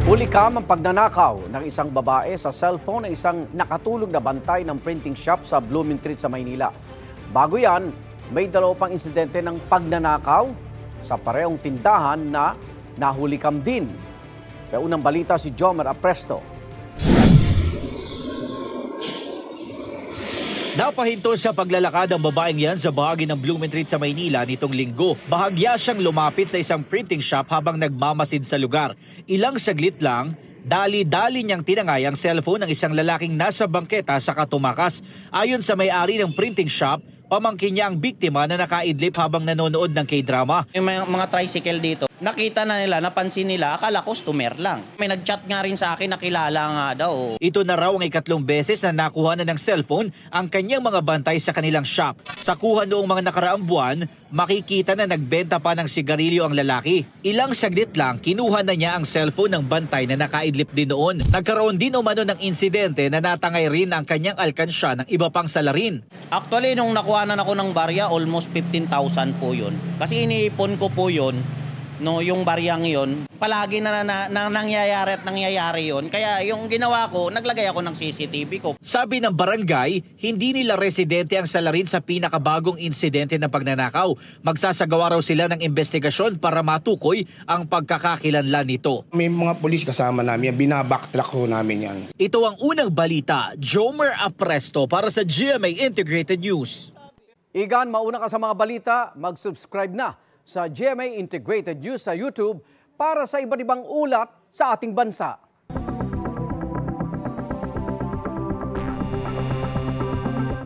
Hulikam ang pagnanakaw ng isang babae sa cellphone ng isang nakatulong na bantay ng printing shop sa Blooming Treat sa Maynila. Bago yan, may dalawa pang insidente ng pagnanakaw sa parehong tindahan na nahulikam din. Kaya unang balita si Jomer Apresto. Napahinto sa paglalakad ang babaeng yan sa bahagi ng Blooming Treat sa Maynila nitong linggo. Bahagya siyang lumapit sa isang printing shop habang nagmamasid sa lugar. Ilang saglit lang, dali-dali niyang tinangay ang cellphone ng isang lalaking nasa bangketa sa katumakas. Ayon sa may-ari ng printing shop, pamangkin niya ang biktima na nakaidlip habang nanonood ng K-drama. Yung mga tricycle dito, nakita na nila, napansin nila, akala customer lang. May nag-chat nga rin sa akin na kilala nga daw. Ito na raw ang ikatlong beses na nakuha na ng cellphone ang kanyang mga bantay sa kanilang shop. Sa kuha noong mga nakaraang buwan, makikita na nagbenta pa ng sigarilyo ang lalaki. Ilang saglit lang, kinuha na niya ang cellphone ng bantay na nakaidlip din noon. Nagkaroon din umano ng insidente na natangay rin ang kanyang alkansya ng iba pang salarin. Actually, nung nakuhanan ako ng barya, almost 15,000 po yun. Kasi iniipon ko po yun, no, yung baryang yun. Palagi na nangyayari yun. Kaya yung ginawa ko, naglagay ako ng CCTV ko. Sabi ng barangay, hindi nila residente ang salarin sa pinakabagong insidente ng pagnanakaw. Magsasagawa raw sila ng investigasyon para matukoy ang pagkakakilanlan nito. May mga pulis kasama namin, binabacktrack ko namin yan. Ito ang unang balita, Jomer Apresto para sa GMA Integrated News. Igan, mauna ka sa mga balita, mag-subscribe na sa GMA Integrated News sa YouTube para sa iba't ibang ulat sa ating bansa.